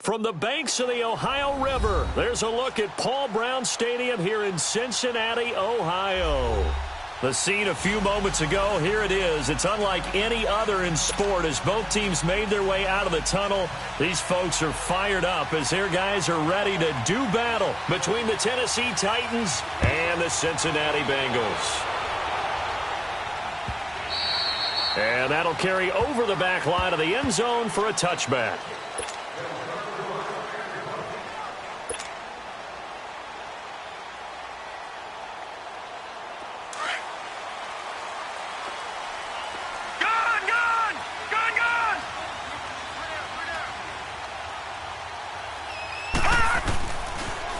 From the banks of the Ohio River, there's a look at Paul Brown Stadium here in Cincinnati, Ohio. The scene a few moments ago, here it is. It's unlike any other in sport as both teams made their way out of the tunnel. These folks are fired up as their guys are ready to do battle between the Tennessee Titans and the Cincinnati Bengals. And that'll carry over the back line of the end zone for a touchback.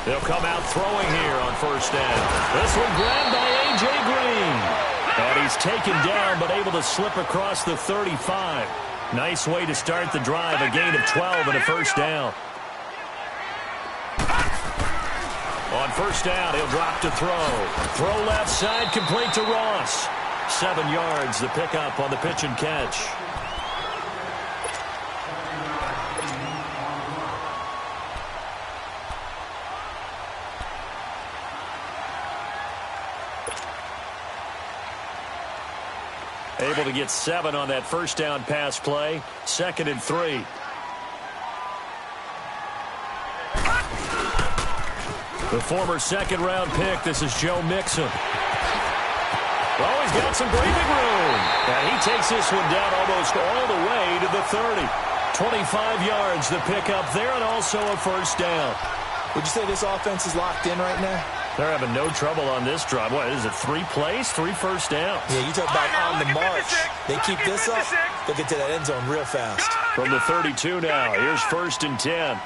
They'll come out throwing here on first down. This one grabbed by A.J. Green. And he's taken down but able to slip across the 35. Nice way to start the drive, a gain of 12 and a first down. On first down, he'll drop to throw. Throw left side, complete to Ross. 7 yards, the pickup on the pitch and catch. Able to get 7 on that first down pass play. 2nd and 3. The former second-round pick, this is Joe Mixon. Oh, he's got some breathing room. And he takes this one down almost all the way to the 30. 25 yards, the pickup there, and also a first down. Would you say this offense is locked in right now? They're having no trouble on this drive. What is it, 3 plays, 3 first downs? Yeah, you talk about on the march. They keep this up, they'll get to that end zone real fast. From the 32 now, here's 1st and 10.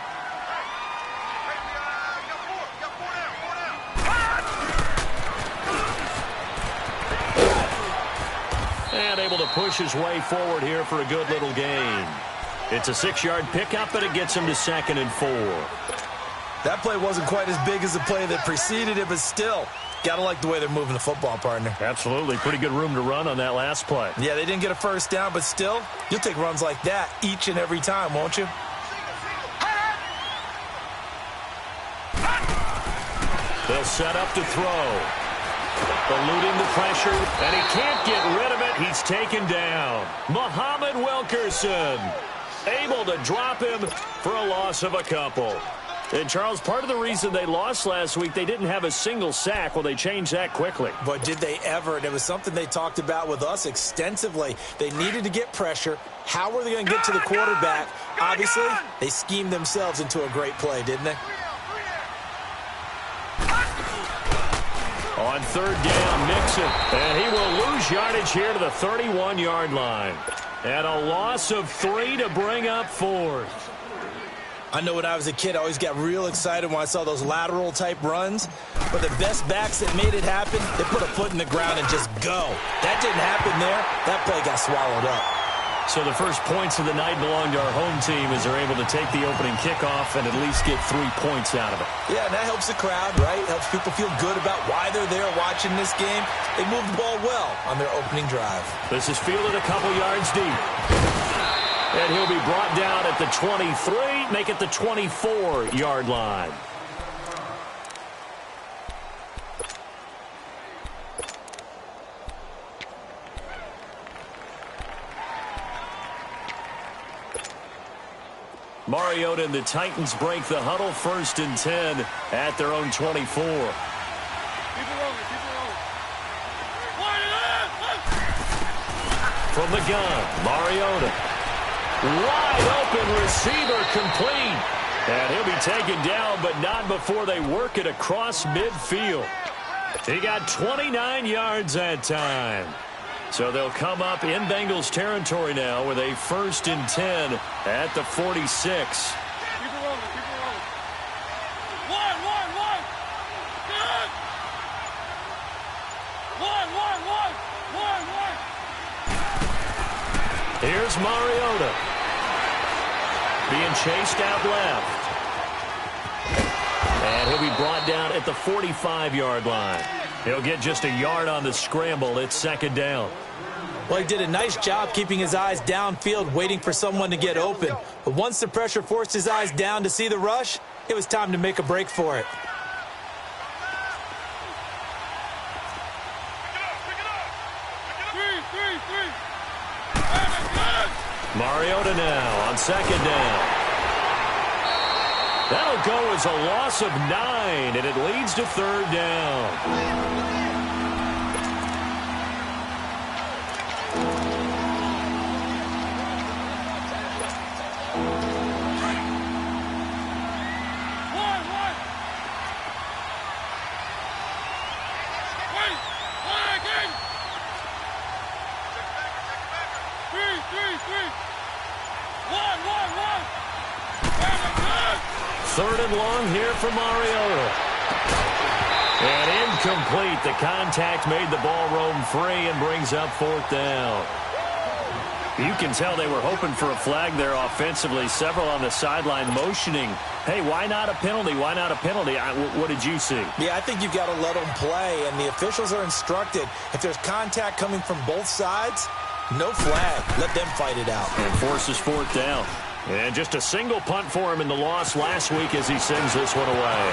And able to push his way forward here for a good little gain. It's a 6-yard pickup, and it gets him to 2nd and 4. That play wasn't quite as big as the play that preceded it, but still, gotta like the way they're moving the football, partner. Absolutely. Pretty good room to run on that last play. Yeah, they didn't get a first down, but still, you'll take runs like that each and every time, won't you? They'll set up to throw. Eluding the pressure, and he can't get rid of it. He's taken down. Muhammad Wilkerson able to drop him for a loss of a couple. And, Charles, part of the reason they lost last week, they didn't have a single sack. Well, they changed that quickly. But did they ever? And it was something they talked about with us extensively. They needed to get pressure. How were they going to get to the quarterback? Obviously, they schemed themselves into a great play, didn't they? On 3rd down, Mixon. And he will lose yardage here to the 31-yard line. And a loss of 3 to bring up 4th. I know when I was a kid, I always got real excited when I saw those lateral-type runs. But the best backs that made it happen, they put a foot in the ground and just go. That didn't happen there. That play got swallowed up. So the first points of the night belong to our home team as they're able to take the opening kickoff and at least get 3 points out of it. Yeah, and that helps the crowd, right? Helps people feel good about why they're there watching this game. They moved the ball well on their opening drive. This is fielded a couple yards deep. And he'll be brought down at the 23, make it the 24-yard line. Mariota and the Titans break the huddle, 1st and 10 at their own 24. From the gun, Mariota. Wide open receiver complete. And he'll be taken down, but not before they work it across midfield. He got 29 yards that time. So they'll come up in Bengals territory now with a 1st and 10 at the 46. Keep it rolling, keep it rolling. One. Good. One. Here's Mariota. Being chased out left. And he'll be brought down at the 45-yard line. He'll get just a yard on the scramble. It's second down. Well, he did a nice job keeping his eyes downfield, waiting for someone to get open. But once the pressure forced his eyes down to see the rush, it was time to make a break for it. Mariota now on second down. That'll go as a loss of 9, and it leads to third down. Third and long here for Mariota. And incomplete. The contact made the ball roam free and brings up fourth down. You can tell they were hoping for a flag there offensively. Several on the sideline motioning, hey, why not a penalty? Why not a penalty? What did you see? Yeah, I think you've got to let them play, and the officials are instructed. If there's contact coming from both sides, no flag. Let them fight it out. And forces fourth down. And just a single punt for him in the loss last week as he sends this one away.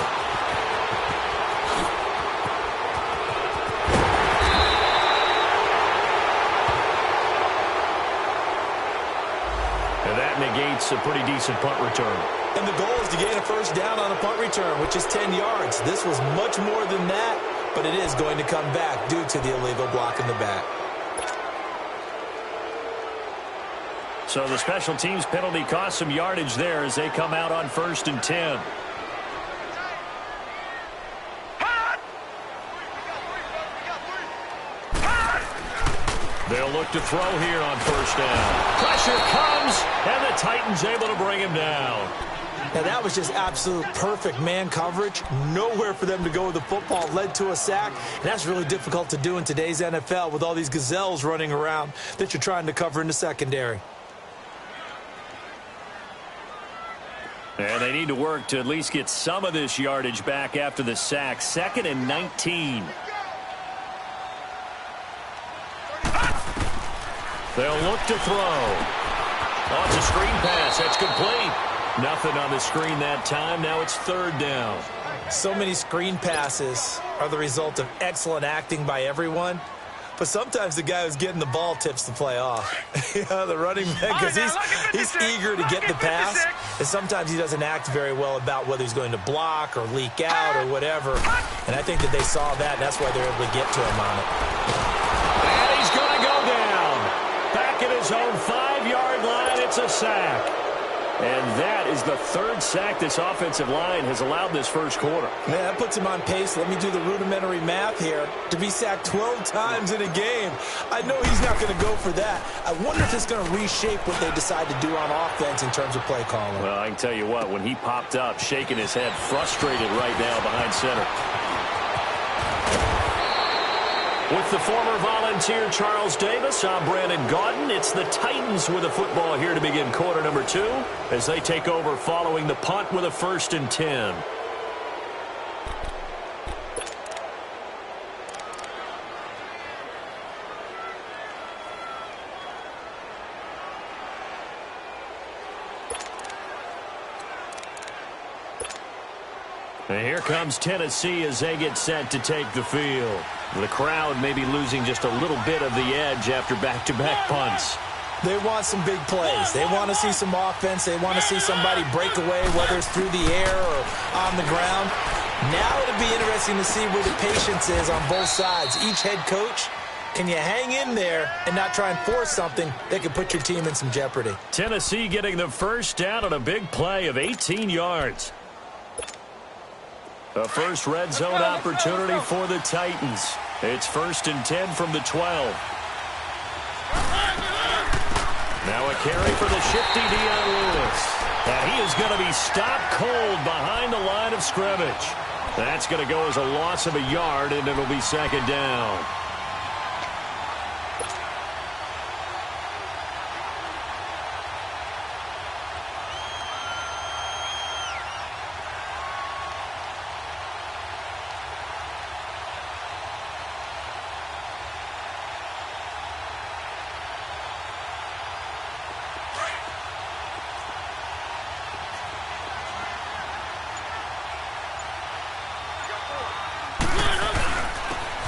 And that negates a pretty decent punt return. And the goal is to gain a first down on a punt return, which is 10 yards. This was much more than that, but it is going to come back due to the illegal block in the back. So the special teams penalty cost some yardage there as they come out on 1st and 10. They'll look to throw here on first down. Pressure comes, and the Titans able to bring him down. Now, that was just absolute perfect man coverage. Nowhere for them to go with the football. Led to a sack, and that's really difficult to do in today's NFL with all these gazelles running around that you're trying to cover in the secondary. And they need to work to at least get some of this yardage back after the sack. 2nd and 19. They'll look to throw. Oh, it's a screen pass. That's complete. Nothing on the screen that time. Now it's third down. So many screen passes are the result of excellent acting by everyone. But sometimes the guy who's getting the ball tips the play off. The running back, because he's eager to get the pass. And sometimes he doesn't act very well about whether he's going to block or leak out or whatever. And I think that they saw that, and that's why they're able to get to him on it. And he's going to go down. Back at his own 5-yard line, it's a sack. And that is the 3rd sack this offensive line has allowed this first quarter. Man, that puts him on pace. Let me do the rudimentary math here. To be sacked 12 times in a game, I know he's not going to go for that. I wonder if it's going to reshape what they decide to do on offense in terms of play calling. Well, I can tell you what, when he popped up, shaking his head, frustrated right now behind center. With the former Volunteer Charles Davis, I'm Brandon Gaudin. It's the Titans with the football here to begin quarter number 2 as they take over following the punt with a 1st and 10. And here comes Tennessee as they get set to take the field. The crowd may be losing just a little bit of the edge after back-to-back punts. They want some big plays. They want to see some offense. They want to see somebody break away, whether it's through the air or on the ground. Now it'll be interesting to see where the patience is on both sides. Each head coach, can you hang in there and not try and force something that could put your team in some jeopardy? Tennessee getting the first down on a big play of 18 yards. A first red zone opportunity for the Titans. It's 1st and 10 from the 12. Now a carry for the shifty Dion Lewis. And he is going to be stopped cold behind the line of scrimmage. That's going to go as a loss of a yard, and it'll be 2nd down.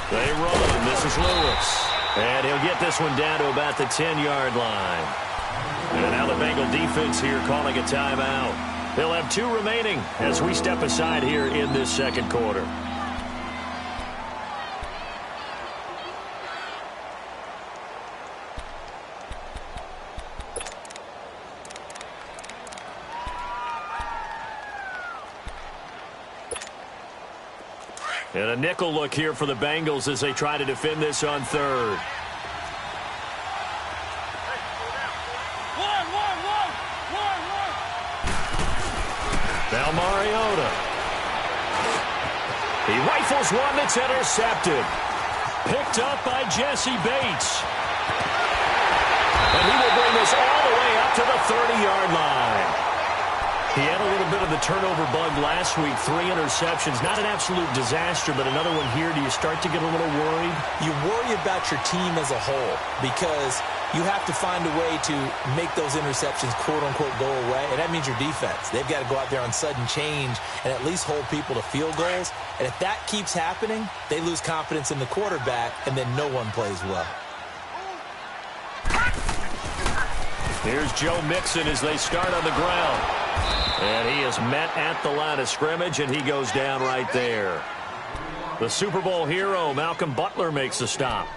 They run. This is Lewis. And he'll get this one down to about the 10-yard line. And now the Bengal defense here calling a timeout. They'll have 2 remaining as we step aside here in this second quarter. And a nickel look here for the Bengals as they try to defend this on third. Now Mariota. He rifles one that's intercepted. Picked up by Jesse Bates. And he will bring this all the way up to the 30-yard line. He had a little bit of the turnover bug last week, 3 interceptions. Not an absolute disaster, but another one here. Do you start to get a little worried? You worry about your team as a whole because you have to find a way to make those interceptions, quote-unquote, go away, and that means your defense. They've got to go out there on sudden change and at least hold people to field goals. And if that keeps happening, they lose confidence in the quarterback, and then no one plays well. Here's Joe Mixon as they start on the ground. And he is met at the line of scrimmage, and he goes down right there. The Super Bowl hero, Malcolm Butler, makes the stop.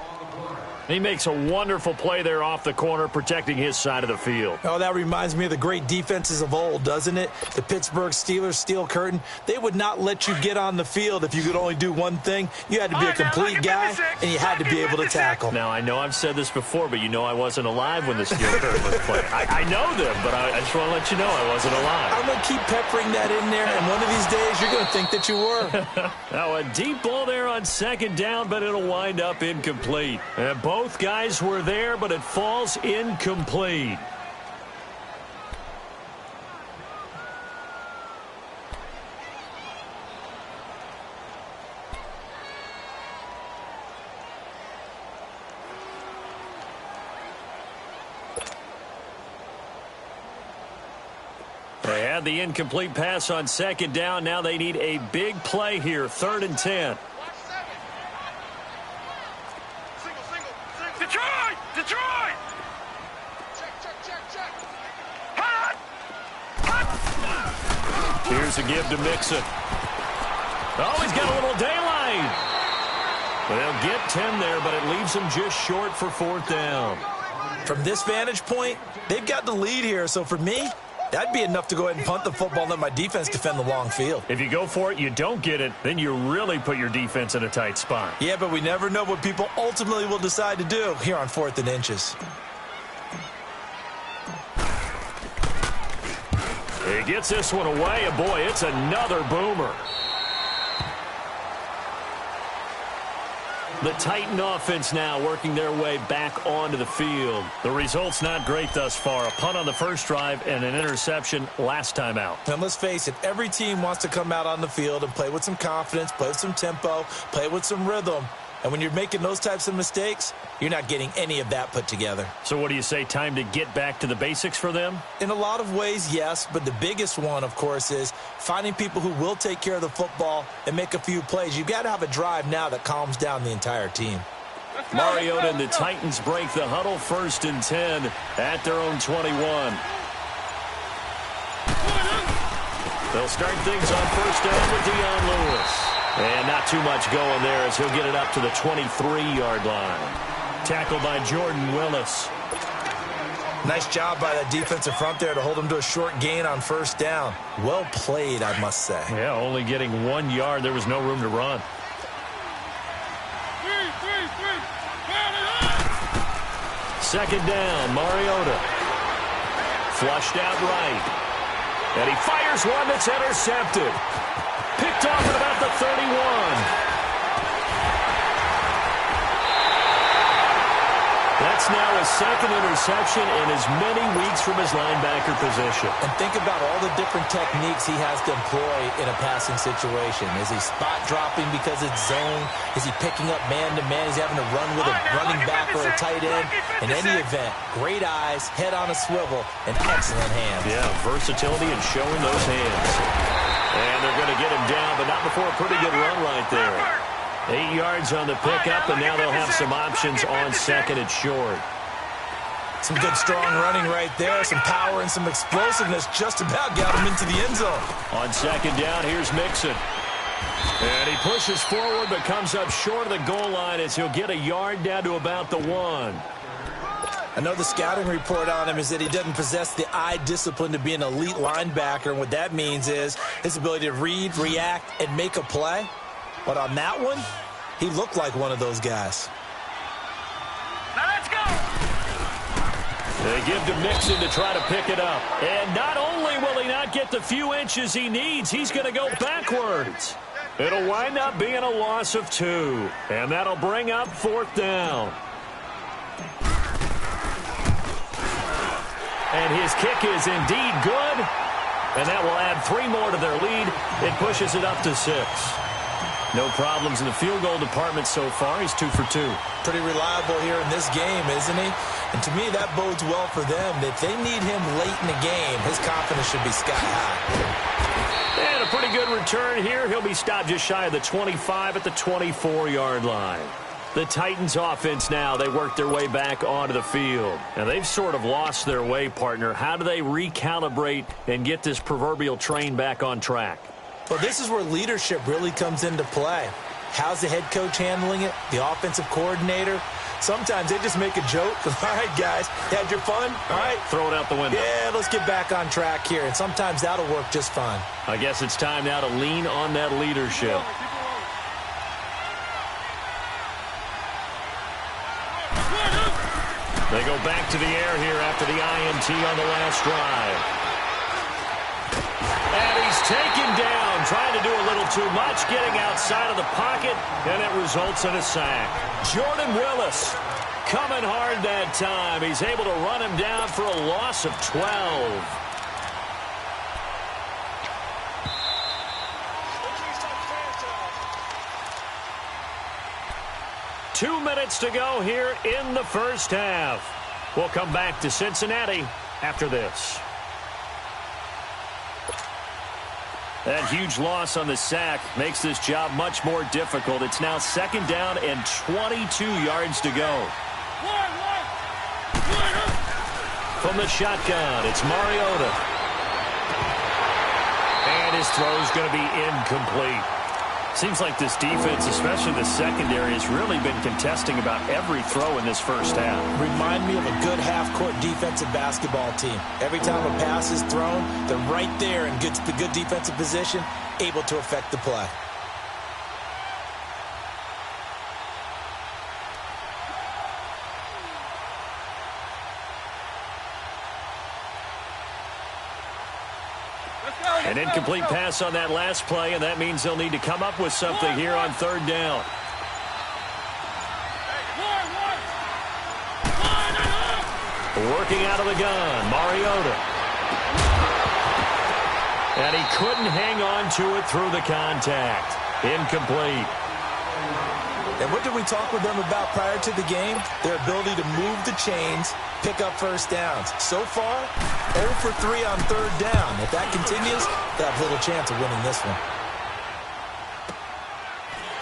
He makes a wonderful play there off the corner, protecting his side of the field. Oh, that reminds me of the great defenses of old, doesn't it? The Pittsburgh Steelers steel curtain. They would not let you get on the field if you could only do one thing. You had to be a complete guy, and you had to be able to tackle. Now, I know I've said this before, but you know I wasn't alive when the steel curtain was played. I know them, but I just want to let you know I wasn't alive. I'm going to keep peppering that in there, and one of these days you're going to think that you were. Now, a deep ball there on second down, but it'll wind up incomplete. And both guys were there, but it falls incomplete. They had the incomplete pass on second down. Now they need a big play here, 3rd and 10. Detroit! Here's a give to Mixon. Oh, he's got a little daylight. They'll get 10 there, but it leaves them just short for 4th down. From this vantage point, they've got the lead here, so for me, that'd be enough to go ahead and punt the football and let my defense defend the long field. If you go for it, you don't get it, then you really put your defense in a tight spot. Yeah, but we never know what people ultimately will decide to do here on 4th and inches. He gets this one away, and boy, it's another boomer. The Titan offense now working their way back onto the field. The result's not great thus far. A punt on the first drive and an interception last time out. And let's face it, every team wants to come out on the field and play with some confidence, play with some tempo, play with some rhythm. And when you're making those types of mistakes, you're not getting any of that put together. So what do you say, time to get back to the basics for them? In a lot of ways, yes, but the biggest one, of course, is finding people who will take care of the football and make a few plays. You've got to have a drive now that calms down the entire team. Mariota and the Titans break the huddle, 1st and 10 at their own 21. They'll start things on 1st down with Dion Lewis. And not too much going there as he'll get it up to the 23-yard line. Tackled by Jordan Willis. Nice job by that defensive front there to hold him to a short gain on 1st down. Well played, I must say. Yeah, only getting 1 yard. There was no room to run. Second down, Mariota. Flushed out right. And he fires one that's intercepted. Picked off at about the 31. That's now his 2nd interception in as many weeks from his linebacker position. And think about all the different techniques he has to employ in a passing situation. Is he spot dropping because it's zone? Is he picking up man-to-man? Is he having to run with a running back or a tight end? In any event, great eyes, head on a swivel, and excellent hands. Yeah, versatility and showing those hands. And they're going to get him down, but not before a pretty good run right there. 8 yards on the pickup, and now they'll have some options on second and short. Some good, strong running right there. Some power and some explosiveness just about got him into the end zone. On second down, here's Mixon. And he pushes forward but comes up short of the goal line as he'll get a yard down to about the 1. I know the scouting report on him is that he doesn't possess the eye discipline to be an elite linebacker. And what that means is his ability to read, react, and make a play. But on that one, he looked like one of those guys. Now let's go. They give to Mixon to try to pick it up. And not only will he not get the few inches he needs, he's going to go backwards. It'll wind up being a loss of 2. And that'll bring up 4th down. And his kick is indeed good. And that will add 3 more to their lead. It pushes it up to 6. No problems in the field goal department so far. He's 2 for 2. Pretty reliable here in this game, isn't he? And to me, that bodes well for them. If they need him late in the game, his confidence should be sky high. And a pretty good return here. He'll be stopped just shy of the 25 at the 24-yard line. The Titans offense now, they work their way back onto the field. And they've sort of lost their way, partner. How do they recalibrate and get this proverbial train back on track? Well, this is where leadership really comes into play. How's the head coach handling it? The offensive coordinator? Sometimes they just make a joke. All right, guys, you had your fun? All right. Throw it out the window. Yeah, let's get back on track here. And sometimes that'll work just fine. I guess it's time now to lean on that leadership. They go back to the air here after the INT on the last drive. And he's taken down, trying to do a little too much, getting outside of the pocket, and it results in a sack. Jordan Willis coming hard that time. He's able to run him down for a loss of 12. Two minutes to go here in the first half. We'll come back to Cincinnati after this. That huge loss on the sack makes this job much more difficult. It's now second down and 22 yards to go. From the shotgun, it's Mariota. And his throw's going to be incomplete. Seems like this defense, especially the secondary, has really been contesting about every throw in this first half. Remind me of a good half-court defensive basketball team. Every time a pass is thrown, they're right there in good defensive position, able to affect the play. An incomplete pass on that last play, and that means they'll need to come up with something here on third down. Working out of the gun, Mariota. And he couldn't hang on to it through the contact. Incomplete. And what did we talk with them about prior to the game? Their ability to move the chains, pick up first downs. So far, 0 for 3 on third down. If that continues, they have little chance of winning this one.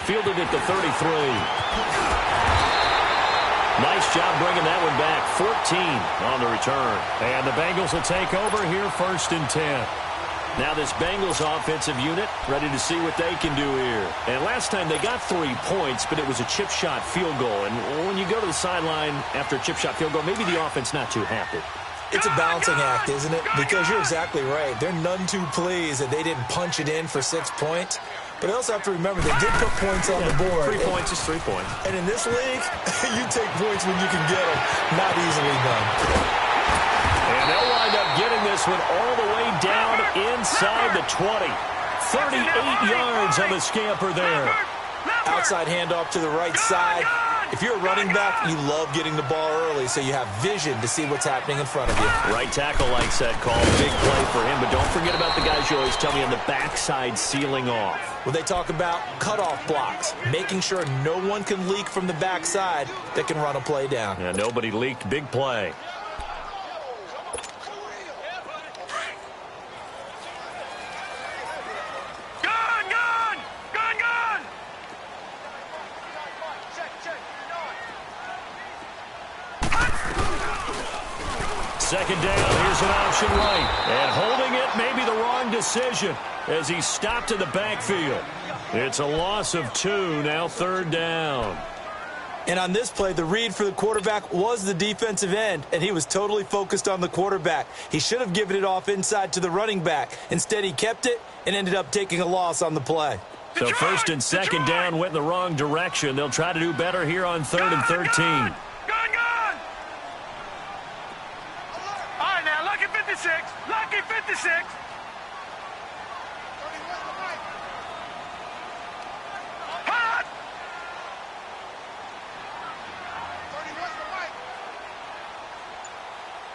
Fielded at the 33. Nice job bringing that one back. 14 on the return. And the Bengals will take over here, 1st and 10. Now this Bengals offensive unit ready to see what they can do here. And last time they got 3 points, but it was a chip shot field goal. And when you go to the sideline after a chip shot field goal, maybe the offense not too happy. It's a balancing act, isn't it? Because you're exactly right. They're none too pleased that they didn't punch it in for 6 points. But I also have to remember they did put points on the board. 3 points is 3 points. And in this league, you take points when you can get them. Not easily done. And they'll wind up getting this one all the way down inside the 20. 38 yards on the scamper there. Outside handoff to the right side. If you're a running back, you love getting the ball early so you have vision to see what's happening in front of you. Right tackle likes that call. Big play for him, but don't forget about the guys you always tell me on the backside sealing off. Well, they talk about cutoff blocks, making sure no one can leak from the backside that can run a play down. Yeah, nobody leaked. Big play. second down, here's an option right. And holding it may be the wrong decision as he stopped in the backfield. It's a loss of 2, now third down. And on this play, the read for the quarterback was the defensive end, and he was totally focused on the quarterback. He should have given it off inside to the running back. Instead, he kept it and ended up taking a loss on the play. So first and second down went in the wrong direction. They'll try to do better here on 3rd and 13. Gone! All right, now, lucky 56. Lucky 56. Hot!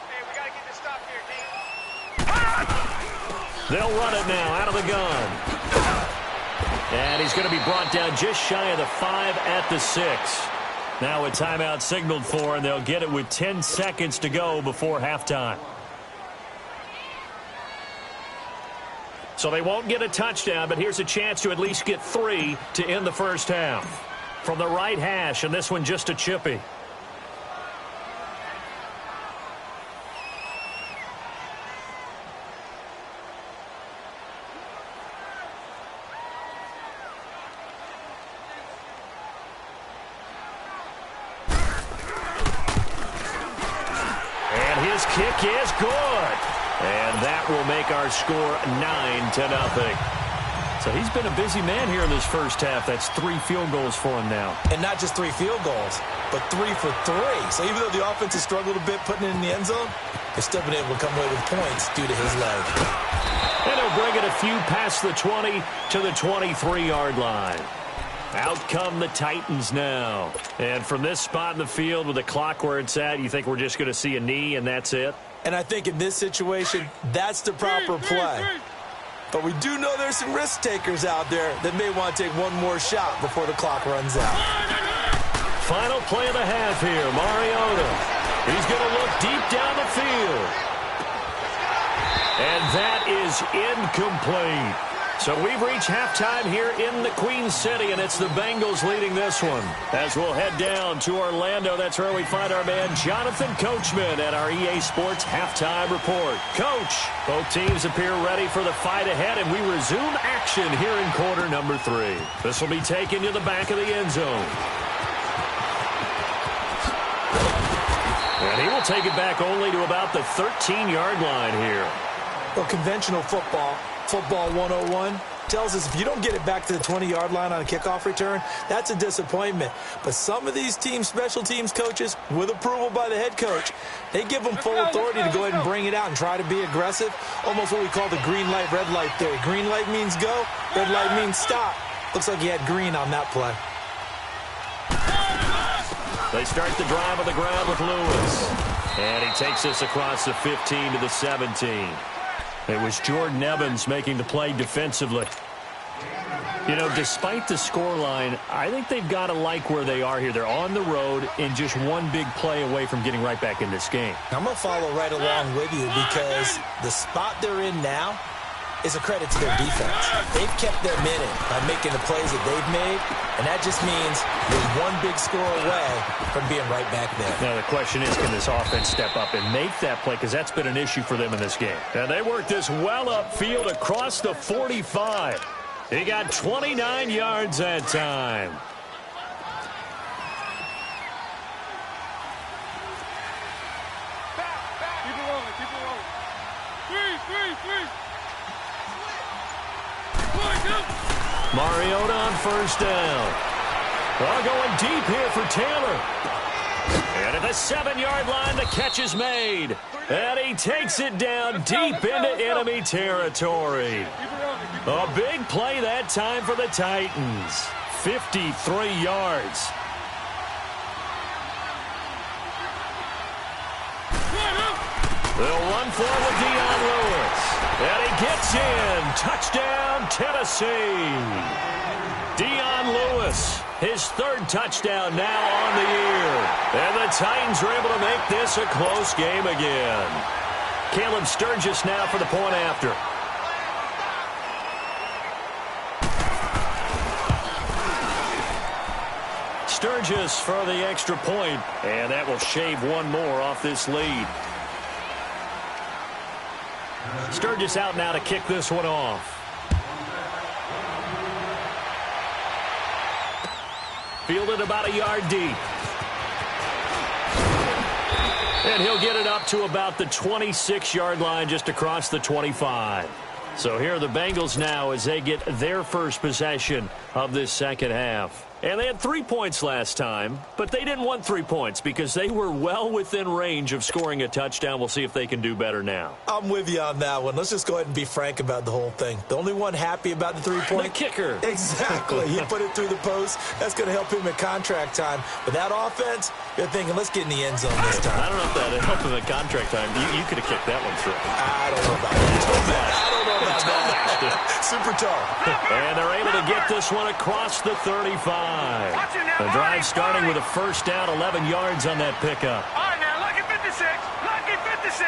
Hey, we got to get this stop here, team. Hot! They'll run it now out of the gun. And he's going to be brought down just shy of the 5 at the 6. Now a timeout signaled for, and they'll get it with 10 seconds to go before halftime. So they won't get a touchdown, but here's a chance to at least get 3 to end the first half. From the right hash, and this one just a chippy. Kick is good. And that will make our score 9-0. So he's been a busy man here in this first half. That's 3 field goals for him now. And not just 3 field goals, but 3 for 3. So even though the offense has struggled a bit putting it in the end zone, they've still been able to come away with points due to his leg. And he'll bring it a few past the 20 to the 23-yard line. Out come the Titans now. And from this spot in the field with the clock where it's at, you think we're just going to see a knee and that's it? And I think in this situation, that's the proper play. But we do know there's some risk takers out there that may want to take one more shot before the clock runs out. Final play of the half here, Mariota. He's going to look deep down the field. And that is incomplete. So we've reached halftime here in the Queen City, and it's the Bengals leading this one. As we'll head down to Orlando, that's where we find our man Jonathan Coachman at our EA Sports Halftime Report. Coach, both teams appear ready for the fight ahead, and we resume action here in quarter number 3. This will be taken to the back of the end zone. And he will take it back only to about the 13-yard line here. Well, conventional football 101, tells us if you don't get it back to the 20-yard line on a kickoff return, that's a disappointment. But some of these team special teams coaches, with approval by the head coach, they give them full authority to go ahead and bring it out and try to be aggressive, almost what we call the green light, red light theory. Green light means go, red light means stop. Looks like he had green on that play. They start the drive on the ground with Lewis. And he takes this across the 15 to the 17. It was Jordan Evans making the play defensively. You know, despite the scoreline, I think they've got to like where they are here. They're on the road and just one big play away from getting right back in this game. I'm going to follow right along with you because the spot they're in now is a credit to their defense. They've kept them in it by making the plays that they've made, and that just means you're one big score away from being right back there. Now the question is, can this offense step up and make that play? Because that's been an issue for them in this game. And they work this well upfield across the 45. He got 29 yards that time. Keep it rolling, keep it rolling. Three. Mariota on first down. Well, going deep here for Taylor. And at the 7-yard line, the catch is made. And he takes it down deep into enemy territory. A big play that time for the Titans. 53 yards. They'll run forward Dion Lewis. And he gets in. Touchdown, Tennessee. Dion Lewis, his 3rd touchdown now on the year. And the Titans are able to make this a close game again. Caleb Sturgis now for the point after. Sturgis for the extra point. And that will shave one more off this lead. Sturgis out now to kick this one off. Fielded about a yard deep. And he'll get it up to about the 26-yard line, just across the 25. So here are the Bengals now as they get their first possession of this second half. And they had 3 points last time, but they didn't want 3 points because they were well within range of scoring a touchdown. We'll see if they can do better now. I'm with you on that one. Let's just go ahead and be frank about the whole thing. The only one happy about the 3-point? The kicker. Exactly. He put it through the post. That's going to help him at contract time. But that offense, you're thinking, let's get in the end zone this time. I don't know if that helped him at contract time. You could have kicked that one through. I don't know about that. I don't know about that. Super tall. And they're able to get this one across the 35. The drive starting with a first down, 11 yards on that pickup. All right, now, lucky 56. Lucky 56.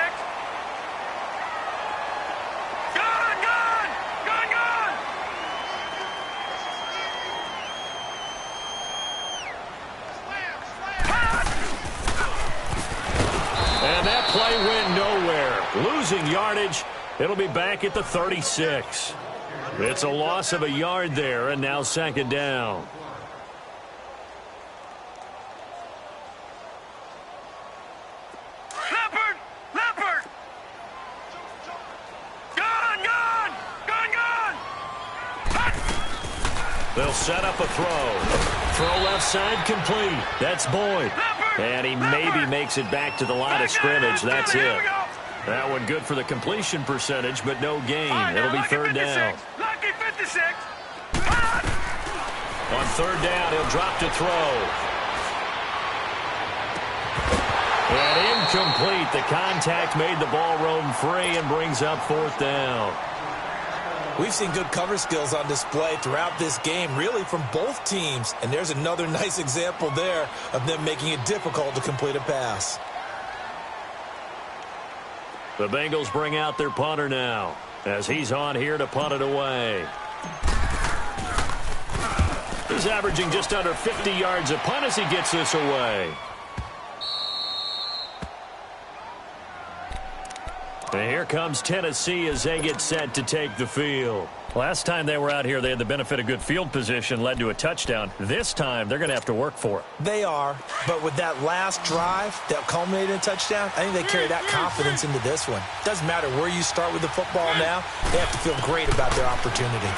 Gone, gone. Gone, gone. And that play went nowhere. Losing yardage. It'll be back at the 36. It's a loss of a yard there, and now second down. Leopard! Leopard! Gone, gone! Gone, gone! They'll set up a throw. Throw left side complete. That's Boyd. And he maybe makes it back to the line of scrimmage. That's it. That one good for the completion percentage, but no gain. It'll be third down. Lucky 56. On third down, he'll drop to throw. And incomplete. The contact made the ball roam free and brings up fourth down. We've seen good cover skills on display throughout this game, really from both teams. And there's another nice example there of them making it difficult to complete a pass. The Bengals bring out their punter now as he's on here to punt it away. He's averaging just under 50 yards a punt as he gets this away. And here comes Tennessee as they get set to take the field. Last time they were out here, they had the benefit of good field position, led to a touchdown. This time, they're going to have to work for it. They are, but with that last drive that culminated in a touchdown, I think they carry that confidence into this one. Doesn't matter where you start with the football now, they have to feel great about their opportunity.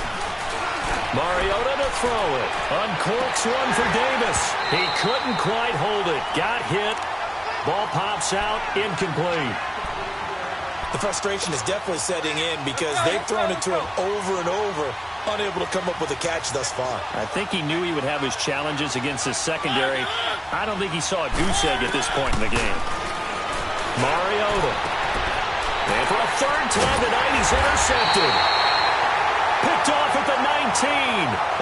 Mariota to throw it. Uncorks one for Davis. He couldn't quite hold it. Got hit. Ball pops out. Incomplete. The frustration is definitely setting in because they've thrown it to him over and over, unable to come up with a catch thus far. I think he knew he would have his challenges against his secondary. I don't think he saw a goose egg at this point in the game. Mariota. And for a third time tonight, he's intercepted. Picked off at the 19.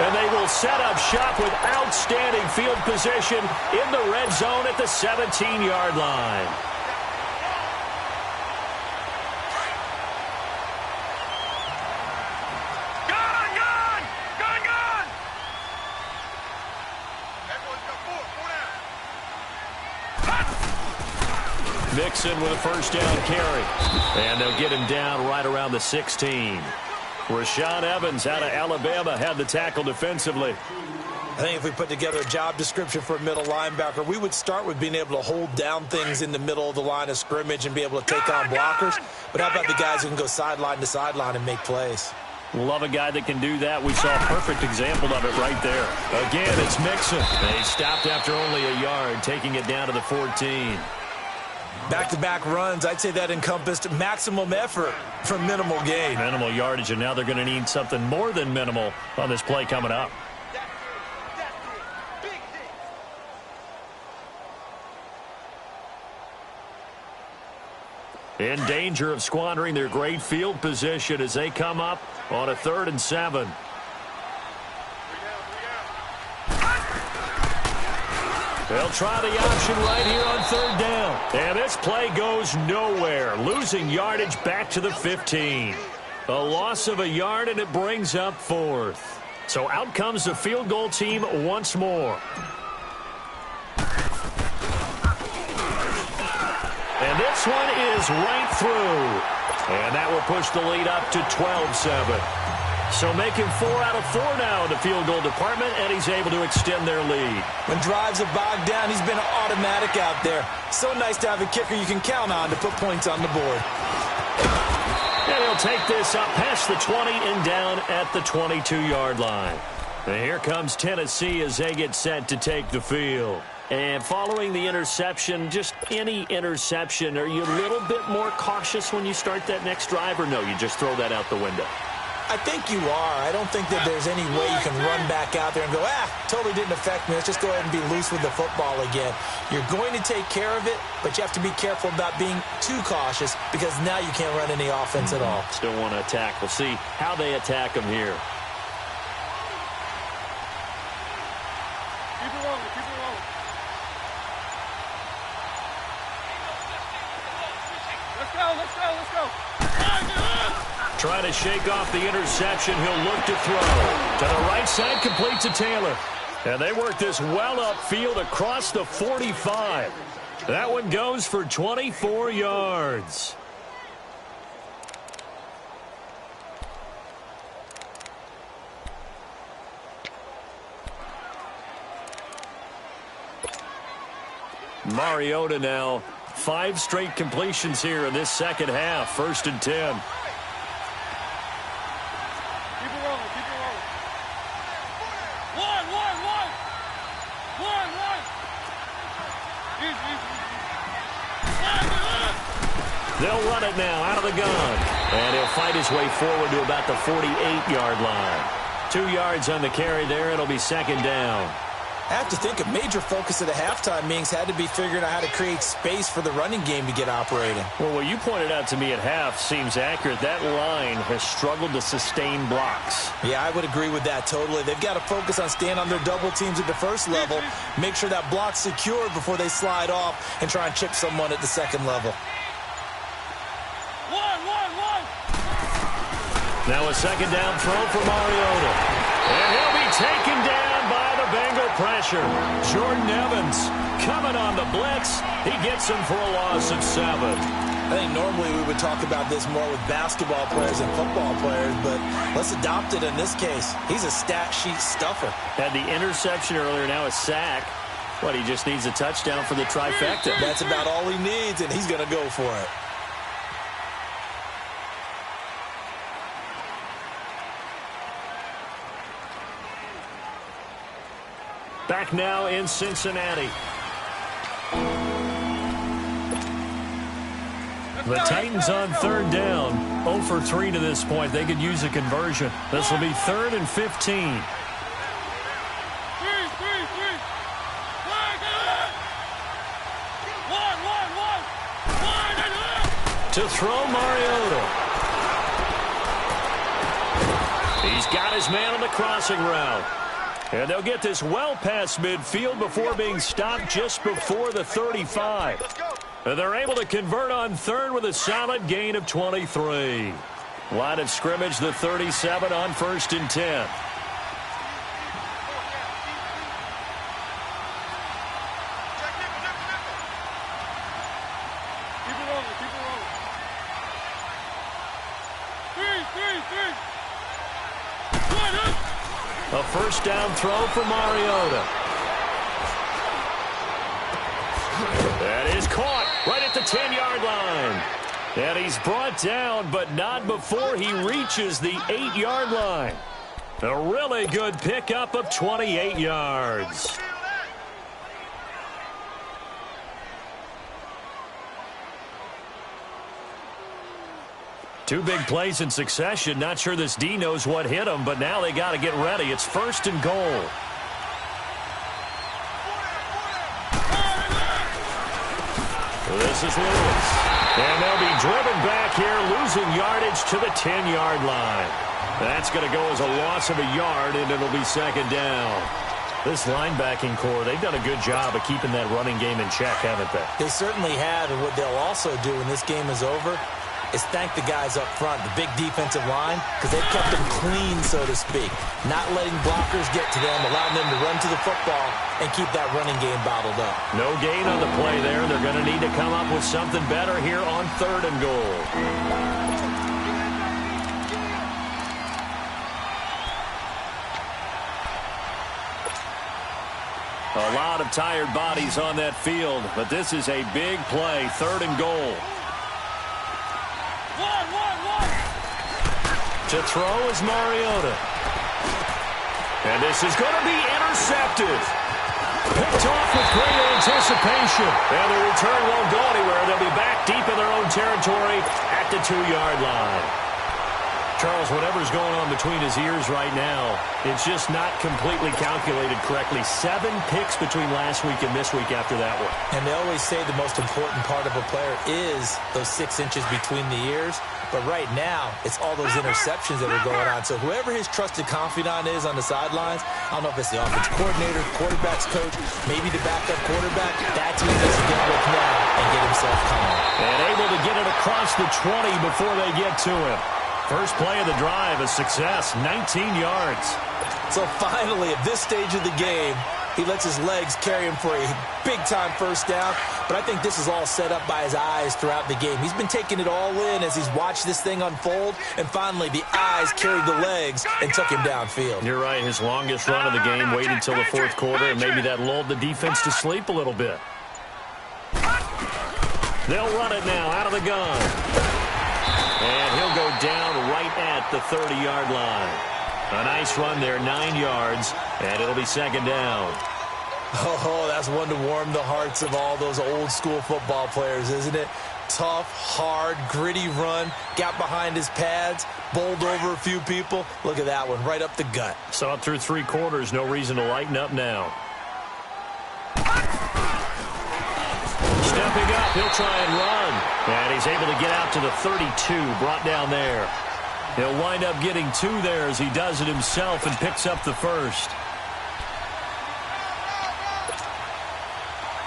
And they will set up shop with outstanding field position in the red zone at the 17-yard line. Mixon with a first down carry. And they'll get him down right around the 16. Rashaan Evans out of Alabama had the tackle defensively. I think if we put together a job description for a middle linebacker, we would start with being able to hold down things in the middle of the line of scrimmage and be able to take on blockers. But how about the guys who can go sideline to sideline and make plays? Love a guy that can do that. We saw a perfect example of it right there. Again, it's Mixon. They stopped after only a yard, taking it down to the 14. Back-to-back runs, I'd say that encompassed maximum effort for minimal gain. Minimal yardage, and now they're going to need something more than minimal on this play coming up. In danger of squandering their great field position as they come up on a 3rd and 7. They'll try the option right here on 3rd down. And this play goes nowhere. Losing yardage back to the 15. A loss of a yard, and it brings up 4th. So out comes the field goal team once more. And this one is right through. And that will push the lead up to 12-7. So making 4 out of 4 now in the field goal department, and he's able to extend their lead. When drives are bogged down, he's been automatic out there. So nice to have a kicker you can count on to put points on the board. And he'll take this up past the 20 and down at the 22-yard line. And here comes Tennessee as they get set to take the field. And following the interception, just any interception, are you a little bit more cautious when you start that next drive, or no, you just throw that out the window? I think you are. I don't think that there's any way you can run back out there and go, totally didn't affect me. Let's just go ahead and be loose with the football again. You're going to take care of it, but you have to be careful about being too cautious because now you can't run any offense at all. Still want to attack. We'll see how they attack them here. Keep it rolling, keep it rolling. Let's go, let's go, let's go. Trying to shake off the interception. He'll look to throw. To the right side, complete to Taylor. And they work this well upfield across the 45. That one goes for 24 yards. Mariota now. 5 straight completions here in this second half. 1st and 10. They'll run it now out of the gun. And he'll fight his way forward to about the 48-yard line. 2 yards on the carry there. It'll be 2nd down. I have to think a major focus of the halftime meetings had to be figuring out how to create space for the running game to get operating. Well, what you pointed out to me at half seems accurate. That line has struggled to sustain blocks. Yeah, I would agree with that totally. They've got to focus on staying on their double teams at the first level, make sure that block's secured before they slide off and try and chip someone at the second level. Now a 2nd down throw for Mariota. And he'll be taken down by the Bengal pressure. Jordan Evans coming on the blitz. He gets him for a loss of 7. I think normally we would talk about this more with basketball players and football players, but let's adopt it in this case. He's a stat sheet stuffer. Had the interception earlier, now a sack. But he just needs a touchdown for the trifecta. That's about all he needs, and he's going to go for it. Back now in Cincinnati. The Titans on 3rd down. 0 for 3 to this point. They could use a conversion. This will be 3rd and 15. To throw Mariota. He's got his man on the crossing route. And they'll get this well past midfield before being stopped just before the 35. And they're able to convert on 3rd with a solid gain of 23. Line of scrimmage, the 37 on 1st and 10. A 1st down throw for Mariota. That is caught right at the 10-yard line. And he's brought down, but not before he reaches the 8-yard line. A really good pickup of 28 yards. Two big plays in succession. Not sure this D knows what hit him, but now they got to get ready. It's 1st and goal. This is Lewis. And they'll be driven back here, losing yardage to the 10-yard line. That's going to go as a loss of a yard, and it'll be 2nd down. This linebacking core, they've done a good job of keeping that running game in check, haven't they? They certainly have, and what they'll also do when this game is over, is thank the guys up front, the big defensive line, because they've kept them clean, so to speak. Not letting blockers get to them, allowing them to run to the football and keep that running game bottled up. No gain on the play there. They're going to need to come up with something better here on 3rd and goal. A lot of tired bodies on that field, but this is a big play, 3rd and goal. To throw is Mariota. And this is going to be intercepted. Picked off with great anticipation. And the return won't go anywhere. They'll be back deep in their own territory at the 2-yard line. Charles, whatever's going on between his ears right now, it's just not completely calculated correctly. 7 picks between last week and this week after that one. And they always say the most important part of a player is those 6 inches between the ears. But right now, it's all those interceptions that are going on. So whoever his trusted confidant is on the sidelines, I don't know if it's the offense coordinator, quarterback's coach, maybe the backup quarterback, that's who he needs to get with now and get himself calm. And able to get it across the 20 before they get to him. First play of the drive, a success, 19 yards. So finally, at this stage of the game, he lets his legs carry him for a big-time first down. But I think this is all set up by his eyes throughout the game. He's been taking it all in as he's watched this thing unfold. And finally, the eyes carried the legs and took him downfield. You're right. His longest run of the game waited until the 4th quarter, and maybe that lulled the defense to sleep a little bit. They'll run it now out of the gun. And he'll go down right at the 30-yard line. A nice run there, 9 yards, and it'll be 2nd down. Oh, that's one to warm the hearts of all those old-school football players, isn't it? Tough, hard, gritty run, got behind his pads, bowled over a few people. Look at that one, right up the gut. Saw it through 3 quarters, no reason to lighten up now. Stepping up, he'll try and run. And he's able to get out to the 32, brought down there. He'll wind up getting 2 there as he does it himself and picks up the first.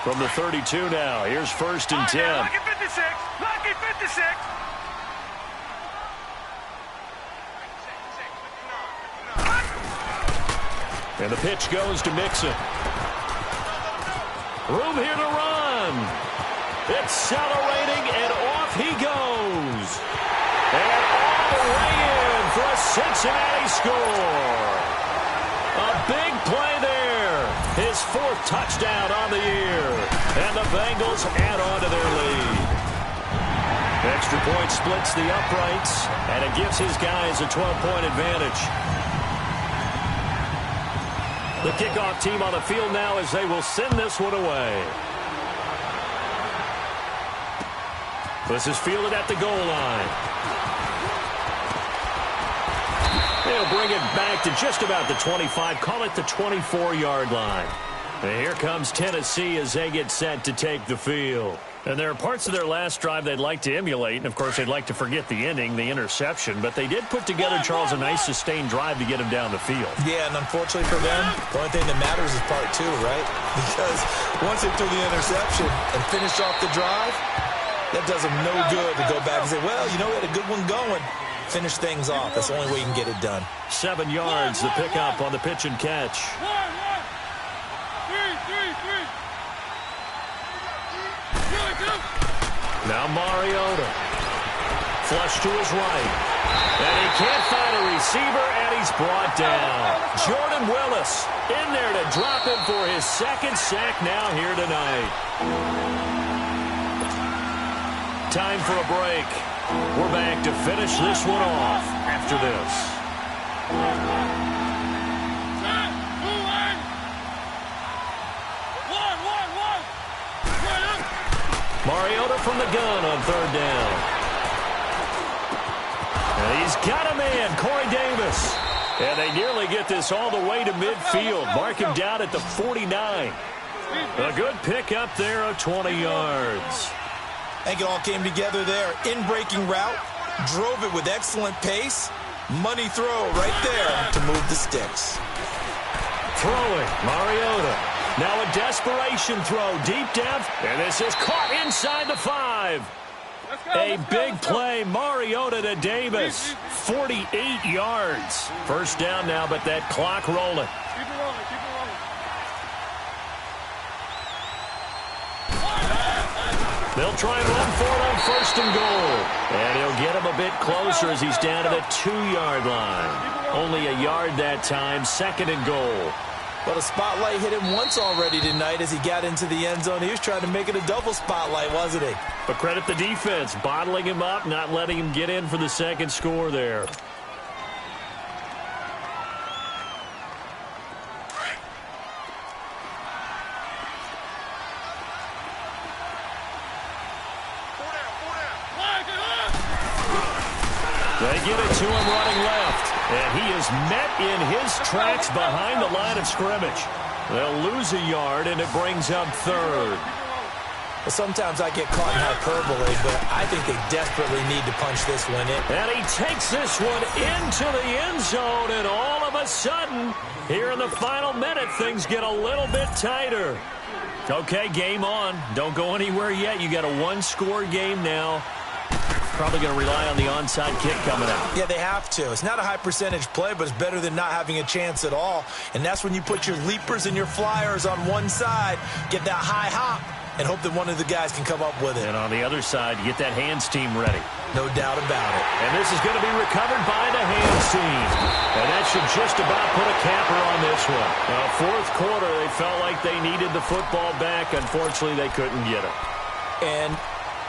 From the 32 now, here's 1st and 10. Lucky 56! Lucky 56! And the pitch goes to Mixon. Room here to run. Accelerating, and off he goes. And all the way in for a Cincinnati score. A big play there. His 4th touchdown on the year. And the Bengals add on to their lead. Extra point splits the uprights, and it gives his guys a 12-point advantage. The kickoff team on the field now as they will send this one away. This is fielded at the goal line. They'll bring it back to just about the 25, call it the 24-yard line. And here comes Tennessee as they get set to take the field. And there are parts of their last drive they'd like to emulate, and of course they'd like to forget the ending, the interception, but they did put together, Charles, a nice sustained drive to get him down the field. Yeah, and unfortunately for them, the only thing that matters is part 2, right? Because once they threw the interception and finished off the drive, that does them no good to go back and say, well, you know, we had a good one going. Finish things off. That's the only way you can get it done. 7 yards, the pickup on the pitch and catch. Now Mariota. Flush to his right. And he can't find a receiver, and he's brought down. Jordan Willis in there to drop him for his 2nd sack now here tonight. Time for a break. We're back to finish this one off after this. Mariota from the gun on 3rd down. And he's got a man, Corey Davis. And they nearly get this all the way to midfield. Mark him down at the 49. A good pick up there of 20 yards. I think it all came together there. In-breaking route, drove it with excellent pace. Money throw right there to move the sticks. Throwing, Mariota. Now a desperation throw, deep depth, and this is caught inside the 5. A big play, Mariota to Davis. 48 yards. First down now, but that clock rolling. Keep it rolling, keep it rolling. They'll try and run for it on first and goal. And he'll get him a bit closer as he's down to the 2-yard line. Only a yard that time, second and goal. But a spotlight hit him once already tonight as he got into the end zone. He was trying to make it a double spotlight, wasn't he? But credit the defense, bottling him up, not letting him get in for the second score there. They get it to him running left. And he is met in his tracks behind the line of scrimmage. They'll lose a yard, and it brings up third. Well, sometimes I get caught in hyperbole, but I think they desperately need to punch this one in. And he takes this one into the end zone, and all of a sudden, here in the final minute, things get a little bit tighter. Okay, game on. Don't go anywhere yet. You got a one-score game now. Probably going to rely on the onside kick coming out. Yeah, they have to. It's not a high percentage play, but it's better than not having a chance at all. And that's when you put your leapers and your flyers on one side, get that high hop, and hope that one of the guys can come up with it. And on the other side, you get that hands team ready. No doubt about it. And this is going to be recovered by the hands team. And that should just about put a capper on this one. Now, fourth quarter, they felt like they needed the football back. Unfortunately, they couldn't get it. And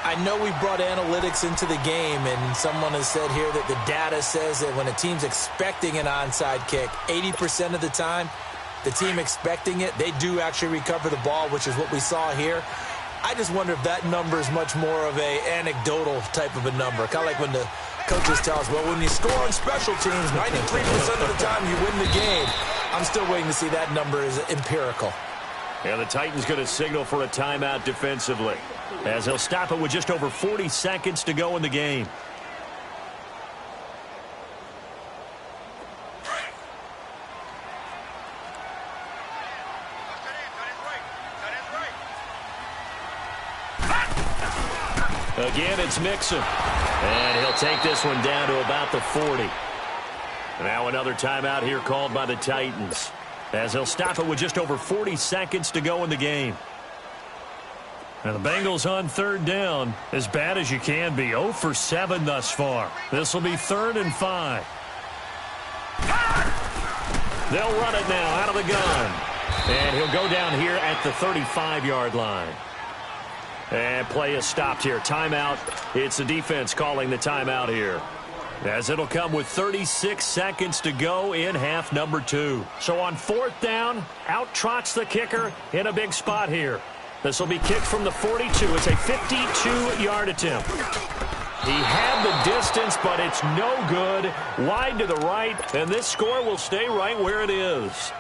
I know we brought analytics into the game, and someone has said here that the data says that when a team's expecting an onside kick, 80% of the time, the team expecting it, they do actually recover the ball, which is what we saw here. I just wonder if that number is much more of a anecdotal type of a number. Kind of like when the coaches tell us, well, when you score on special teams, 93% of the time you win the game. I'm still waiting to see that number is empirical. Yeah, the Titans going to signal for a timeout defensively, as he'll stop it with just over 40 seconds to go in the game. Again, it's Mixon. And he'll take this one down to about the 40. Now another timeout here called by the Titans, as he'll stop it with just over 40 seconds to go in the game. And the Bengals on third down, as bad as you can be, 0 for 7 thus far. This will be 3rd and 5. They'll run it now out of the gun. And he'll go down here at the 35-yard line. And play is stopped here. Timeout. It's the defense calling the timeout here, as it'll come with 36 seconds to go in half number 2. So on 4th down, out trots the kicker in a big spot here. This will be kicked from the 42. It's a 52-yard attempt. He had the distance, but it's no good. Wide to the right, and this score will stay right where it is.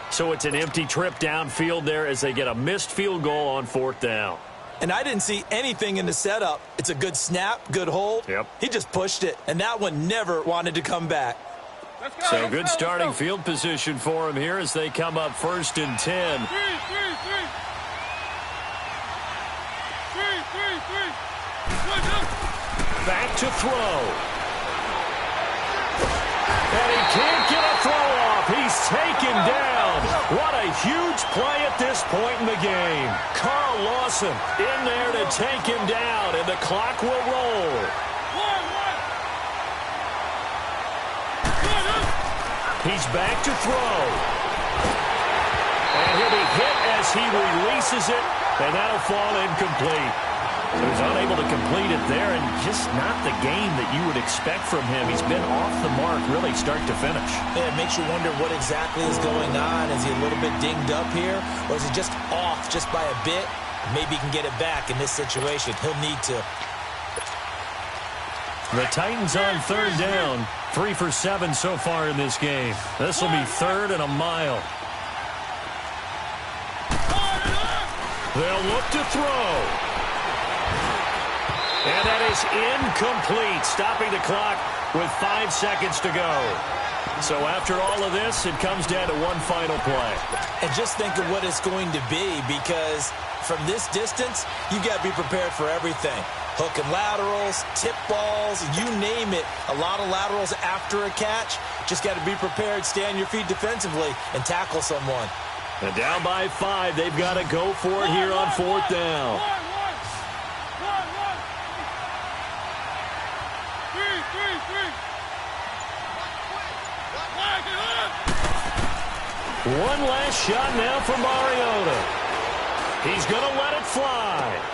So it's an empty trip downfield there as they get a missed field goal on 4th down. And I didn't see anything in the setup. It's a good snap, good hold. Yep. He just pushed it, and that one never wanted to come back. So good starting field position for him here as they come up 1st and 10. Back to throw. And he can't get a throw off. He's taken down. What a huge play at this point in the game. Carl Lawson in there to take him down, and the clock will roll. He's back to throw. And he'll be hit as he releases it, and that'll fall incomplete. So he's unable to complete it there, and just not the game that you would expect from him. He's been off the mark really start to finish. Yeah, it makes you wonder what exactly is going on. Is he a little bit dinged up here, or is he just off just by a bit? Maybe he can get it back in this situation. He'll need to. The Titans on 3rd down. 3 for 7 so far in this game. This will be 3rd and a mile. They'll look to throw. And that is incomplete, stopping the clock with 5 seconds to go. So after all of this, it comes down to one final play. And just think of what it's going to be, because from this distance, you got to be prepared for everything. Hook and laterals, tip balls, you name it. A lot of laterals after a catch. Just got to be prepared, stay on your feet defensively, and tackle someone. And down by 5, they've got to go for it here on 4th down. One last shot now for Mariota. He's going to let it fly.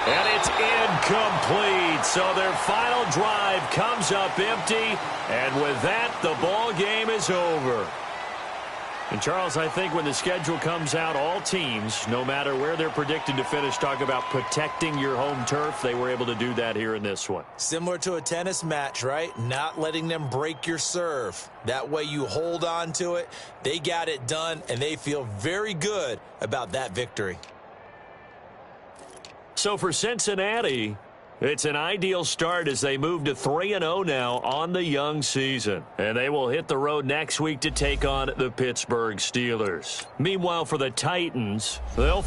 And it's incomplete. So their final drive comes up empty. And with that, the ball game is over. And, Charles, I think when the schedule comes out, all teams, no matter where they're predicted to finish, talk about protecting your home turf. They were able to do that here in this one. Similar to a tennis match, right? Not letting them break your serve. That way you hold on to it. They got it done, and they feel very good about that victory. So for Cincinnati, it's an ideal start as they move to 3-0 now on the young season. And they will hit the road next week to take on the Pittsburgh Steelers. Meanwhile, for the Titans, they'll...